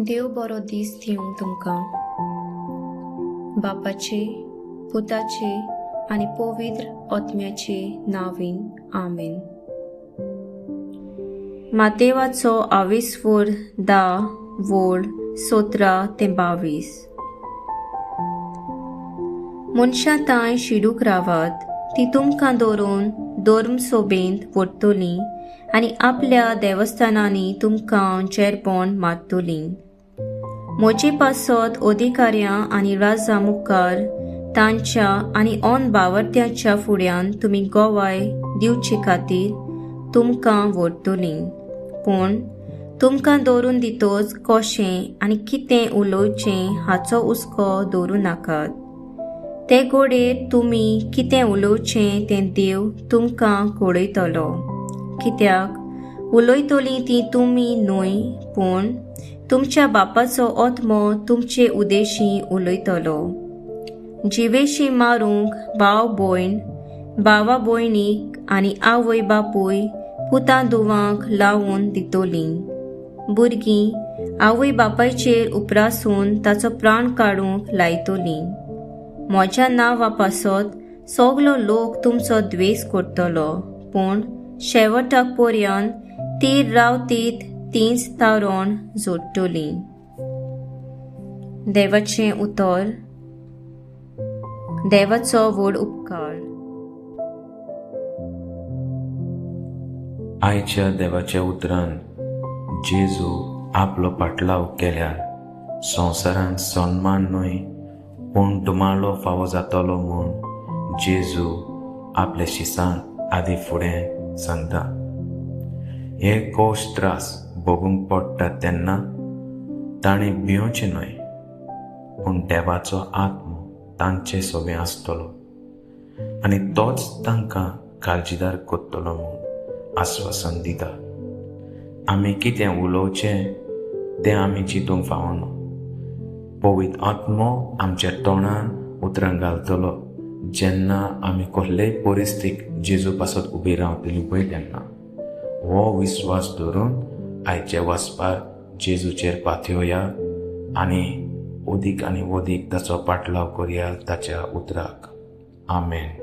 देव बरो दीस दिवं तुमकां. बापाचे, पुताचे आनी पवित्र आत्म्याचे नांवीन. आमेन. मातेवाचो 10:17-22. मनशां तांय शिडूक रावात, ती तुमकां दवरून धर्म सोबेंत व्हरतलीं आनी आपल्या देवस्थानांनी तुमकां जेरपण मारतलीं. म्हजे पासत अधिकाऱ्यां आनी राजा मुखार तांच्या आनी ओन बावर्त्याच्या फुड्यान तुमी गोवाय दिवचे खातीर तुमकां व्हरतलीं. पूण तुमकां दवरून दितोच कशें आनी कितें उलोवचें हाचो हुस्को दवरूं नाकात. ते घोडेर तुमी कितें उलोवचें तें देव तुमकां कळयतलो. कित्याक उलयतलीं ती तुमी न्हय, पूण तुमच्या बापाचो आत्मो तुमचे उद्देशीं उलयतलो. जिवेशी मारूंक भाव भयण भावा भयणीक आनी आवय बापूय पुतां धुवांक लावून दितलीं. भुरगीं आवय बापायचेर उपरासून ताचो प्राण काडूंक लायतलीं. म्हज्या नांवा पासत सगलो लोक तुमचो द्वेस करतलो, पूण शेवटाक पर्यंत तीं रावतीत तींच तारण जोडटलीं. देवाचें उतर. देवाचो व्हड उपकार. आयच्या देवाच्या उतरान जेजू आपलो पाटलाव केल्यार संवसारांत सन्मान न्हय पूण दुमाळो फावो जातलो म्हूण जेजू आपल्या शिसांक आदी फुडें सांगता. हे कोश त्रास भोगूंक पडटा तेन्ना ताणें भिवचें न्हय, पूण देवाचो आत्मो तांचे सोबे आसतलो आनी तोच तांकां काळजीदार करतलो म्हूण आस्वासन दिता. आमी कितें उलोवचें तें आमी चिंतूंक फावना. पवित्र आत्मो आमच्या तोंडान उतरां घालतलो जेन्ना आमी कसलेय परिस्थितीक जेजू पासत उबी रावतलीं पळय तेन्ना. हो विस्वास धरून आयचे वचपार जेजूचेर पातयोया आनी अदीक आनी अदीक ताचो पाटलाव करया ताच्या उतराक. आमेन.